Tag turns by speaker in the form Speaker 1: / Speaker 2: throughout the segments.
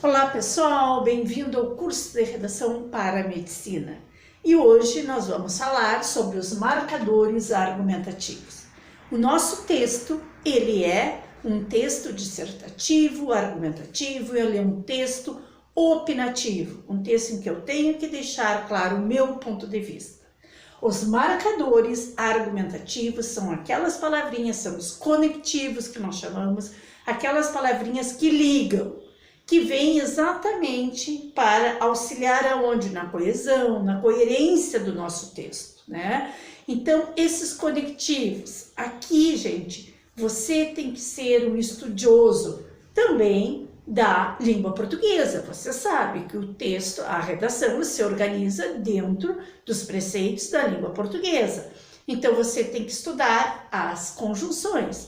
Speaker 1: Olá pessoal, bem-vindo ao curso de redação para a medicina. E hoje nós vamos falar sobre os marcadores argumentativos. O nosso texto, ele é um texto dissertativo, argumentativo, ele é um texto opinativo, um texto em que eu tenho que deixar claro o meu ponto de vista. Os marcadores argumentativos são aquelas palavrinhas, são os conectivos que nós chamamos, aquelas palavrinhas que ligam, que vêm exatamente para auxiliar aonde? Na coesão, na coerência do nosso texto, né? Então, esses conectivos, aqui, gente, você tem que ser um estudioso também da língua portuguesa. Você sabe que o texto, a redação, se organiza dentro dos preceitos da língua portuguesa. Então, você tem que estudar as conjunções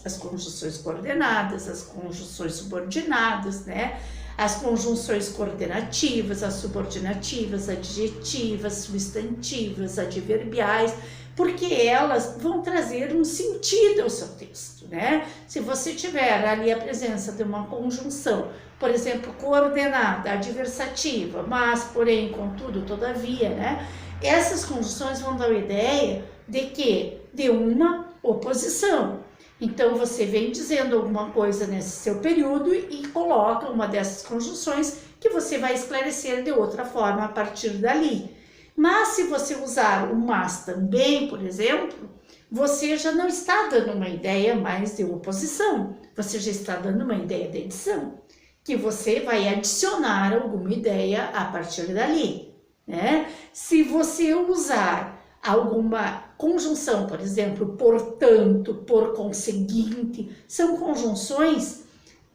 Speaker 1: coordenadas, as conjunções subordinadas, né? As conjunções coordenativas, as subordinativas, adjetivas, substantivas, adverbiais, porque elas vão trazer um sentido ao seu texto, né? Se você tiver ali a presença de uma conjunção, por exemplo, coordenada, adversativa, mas, porém, contudo, todavia, né? Essas conjunções vão dar a ideia de quê? De uma oposição. Então, você vem dizendo alguma coisa nesse seu período e coloca uma dessas conjunções que você vai esclarecer de outra forma a partir dali. Mas, se você usar o mas também, por exemplo, você já não está dando uma ideia mais de oposição, você já está dando uma ideia de edição, que você vai adicionar alguma ideia a partir dali, né? Se você usar alguma conjunção, por exemplo, portanto, por conseguinte, são conjunções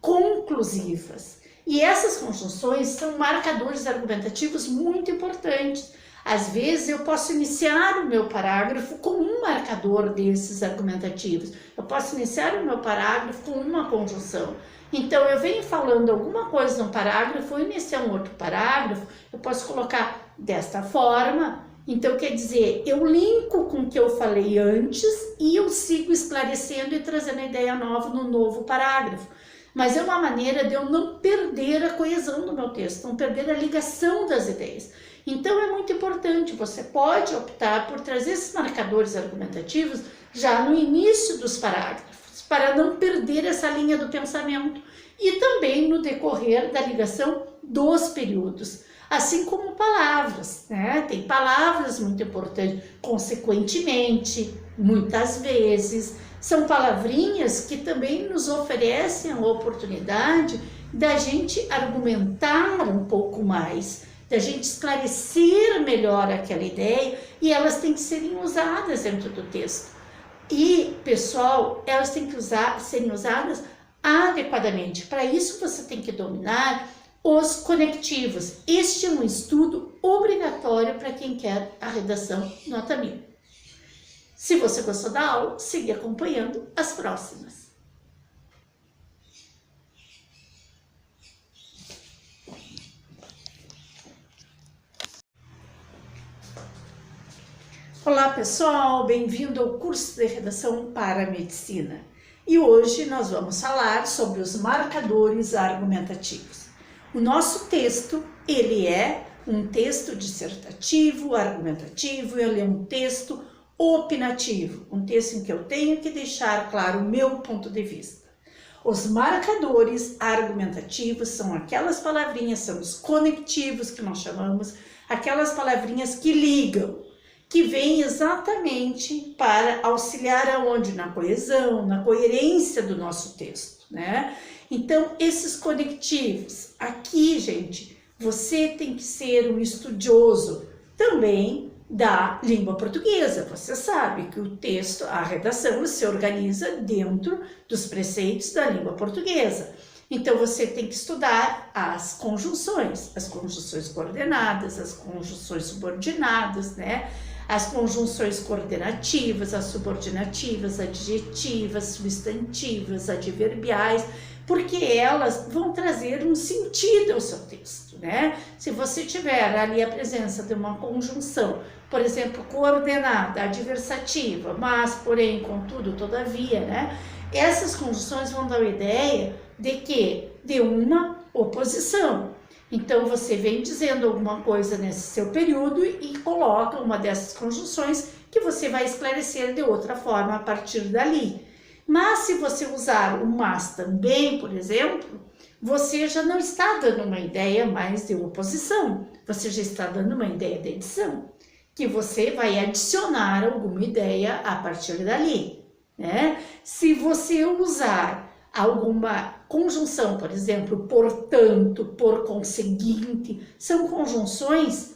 Speaker 1: conclusivas. E essas conjunções são marcadores argumentativos muito importantes. Às vezes eu posso iniciar o meu parágrafo com um marcador desses argumentativos. Eu posso iniciar o meu parágrafo com uma conjunção. Então, eu venho falando alguma coisa num parágrafo, vou iniciar um outro parágrafo, eu posso colocar desta forma. Então, quer dizer, eu linko com o que eu falei antes e eu sigo esclarecendo e trazendo a ideia nova no novo parágrafo. Mas é uma maneira de eu não perder a coesão do meu texto, não perder a ligação das ideias. Então, é muito importante, você pode optar por trazer esses marcadores argumentativos já no início dos parágrafos, para não perder essa linha do pensamento e também no decorrer da ligação dos períodos. Assim como palavras, né? Tem palavras muito importantes, consequentemente, muitas vezes, são palavrinhas que também nos oferecem a oportunidade da gente argumentar um pouco mais, da gente esclarecer melhor aquela ideia e elas têm que serem usadas dentro do texto. E, pessoal, elas têm que serem usadas adequadamente. Para isso, você tem que dominar os conectivos. Este é um estudo obrigatório para quem quer a redação nota 1000. Se você gostou da aula, siga acompanhando as próximas. Olá pessoal, bem-vindo ao curso de redação para a medicina. E hoje nós vamos falar sobre os marcadores argumentativos. O nosso texto, ele é um texto dissertativo, argumentativo, ele é um texto opinativo, um texto em que eu tenho que deixar claro o meu ponto de vista. Os marcadores argumentativos são aquelas palavrinhas, são os conectivos que nós chamamos, aquelas palavrinhas que ligam, que vêm exatamente para auxiliar aonde? Na coesão, na coerência do nosso texto, né? Então, esses conectivos, aqui, gente, você tem que ser um estudioso também da língua portuguesa. Você sabe que o texto, a redação, se organiza dentro dos preceitos da língua portuguesa. Então, você tem que estudar as conjunções coordenadas, as conjunções subordinadas, né? As conjunções coordenativas, as subordinativas, adjetivas, substantivas, adverbiais, porque elas vão trazer um sentido ao seu texto, né? Se você tiver ali a presença de uma conjunção, por exemplo, coordenada, adversativa, mas, porém, contudo, todavia, né? Essas conjunções vão dar a ideia de quê? De uma oposição. Então, você vem dizendo alguma coisa nesse seu período e coloca uma dessas conjunções que você vai esclarecer de outra forma a partir dali. Mas se você usar o mas também, por exemplo, você já não está dando uma ideia mais de oposição, você já está dando uma ideia de adição, que você vai adicionar alguma ideia a partir dali, né? Se você usar alguma conjunção, por exemplo, portanto, por conseguinte, são conjunções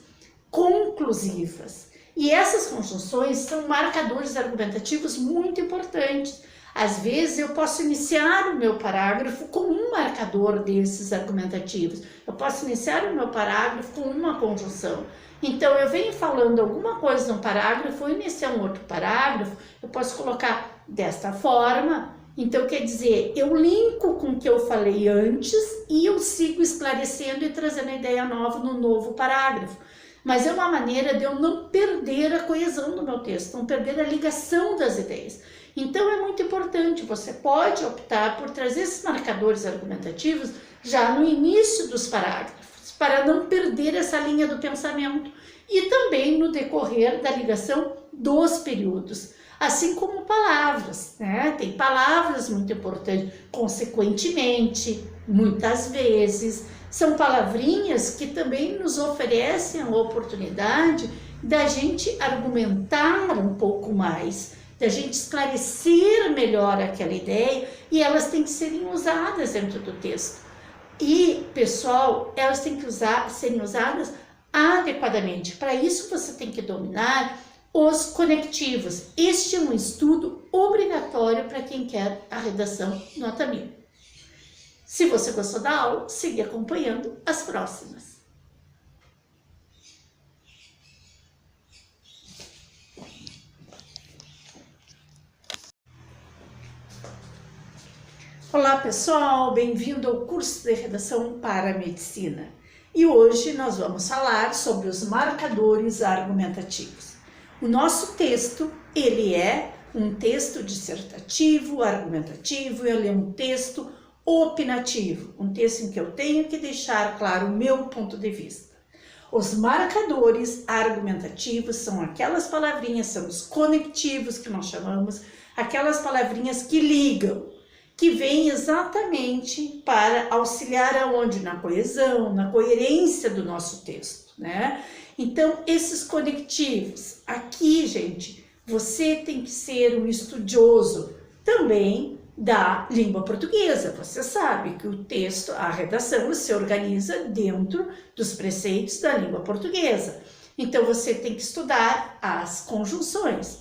Speaker 1: conclusivas. E essas conjunções são marcadores argumentativos muito importantes. Às vezes eu posso iniciar o meu parágrafo com um marcador desses argumentativos. Eu posso iniciar o meu parágrafo com uma conjunção. Então eu venho falando alguma coisa num parágrafo, vou iniciar um outro parágrafo, eu posso colocar desta forma. Então quer dizer, eu linko com o que eu falei antes e eu sigo esclarecendo e trazendo a ideia nova no novo parágrafo. Mas é uma maneira de eu não perder a coesão do meu texto, não perder a ligação das ideias. Então é muito importante, você pode optar por trazer esses marcadores argumentativos já no início dos parágrafos, para não perder essa linha do pensamento e também no decorrer da ligação dos períodos. Assim como palavras, né? Tem palavras muito importantes, consequentemente, muitas vezes, são palavrinhas que também nos oferecem a oportunidade da gente argumentar um pouco mais, da gente esclarecer melhor aquela ideia, e elas têm que serem usadas dentro do texto. E, pessoal, elas têm que serem usadas adequadamente. Para isso, você tem que dominar os conectivos. Este é um estudo obrigatório para quem quer a redação nota 1000. Se você gostou da aula, siga acompanhando as próximas. Olá pessoal, bem-vindo ao curso de redação para a medicina. E hoje nós vamos falar sobre os marcadores argumentativos. O nosso texto, ele é um texto dissertativo, argumentativo, ele é um texto opinativo, um texto em que eu tenho que deixar claro o meu ponto de vista. Os marcadores argumentativos são aquelas palavrinhas, são os conectivos que nós chamamos, aquelas palavrinhas que ligam, que vêm exatamente para auxiliar aonde? Na coesão, na coerência do nosso texto, né? Então, esses conectivos, aqui, gente, você tem que ser um estudioso também da língua portuguesa. Você sabe que o texto, a redação, se organiza dentro dos preceitos da língua portuguesa. Então, você tem que estudar as conjunções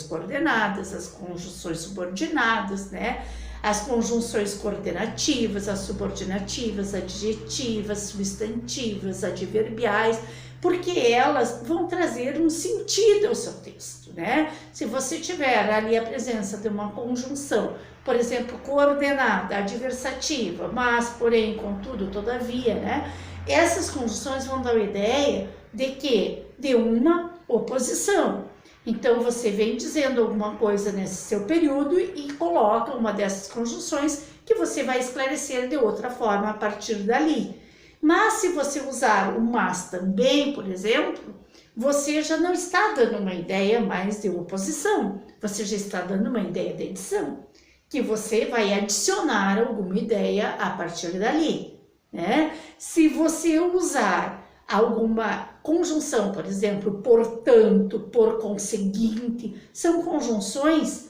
Speaker 1: coordenadas, as conjunções subordinadas, né? As conjunções coordenativas, as subordinativas, adjetivas, substantivas, adverbiais, porque elas vão trazer um sentido ao seu texto, né? Se você tiver ali a presença de uma conjunção, por exemplo, coordenada, adversativa, mas, porém, contudo, todavia, né? Essas conjunções vão dar a ideia de quê? De uma oposição. Então, você vem dizendo alguma coisa nesse seu período e coloca uma dessas conjunções que você vai esclarecer de outra forma a partir dali. Mas se você usar o mas também, por exemplo, você já não está dando uma ideia mais de oposição, você já está dando uma ideia de adição, que você vai adicionar alguma ideia a partir dali, né? Se você usar alguma conjunção, por exemplo, portanto, por conseguinte, são conjunções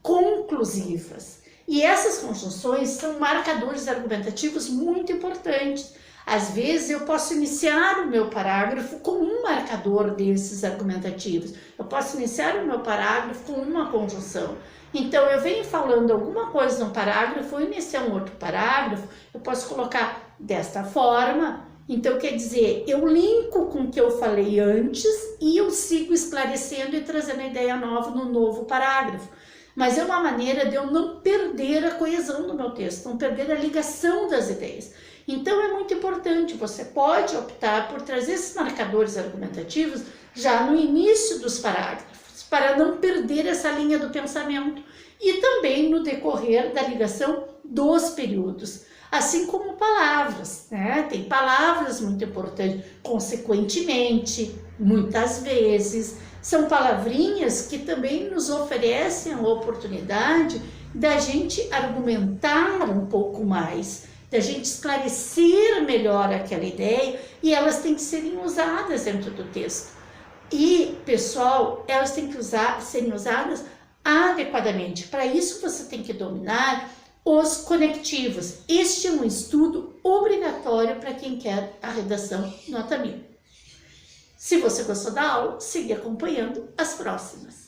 Speaker 1: conclusivas. E essas conjunções são marcadores argumentativos muito importantes. Às vezes eu posso iniciar o meu parágrafo com um marcador desses argumentativos. Eu posso iniciar o meu parágrafo com uma conjunção. Então eu venho falando alguma coisa num parágrafo, vou iniciar um outro parágrafo, eu posso colocar desta forma. Então, quer dizer, eu linko com o que eu falei antes e eu sigo esclarecendo e trazendo a ideia nova no novo parágrafo. Mas é uma maneira de eu não perder a coesão do meu texto, não perder a ligação das ideias. Então, é muito importante, você pode optar por trazer esses marcadores argumentativos já no início dos parágrafos, para não perder essa linha do pensamento e também no decorrer da ligação dos períodos, assim como palavras, né? Tem palavras muito importantes, consequentemente, muitas vezes, são palavrinhas que também nos oferecem a oportunidade da gente argumentar um pouco mais, da gente esclarecer melhor aquela ideia, e elas têm que serem usadas dentro do texto. E, pessoal, elas têm que serem usadas adequadamente. Para isso, você tem que dominar os conectivos. Este é um estudo obrigatório para quem quer a redação nota 1000. Se você gostou da aula, siga acompanhando as próximas.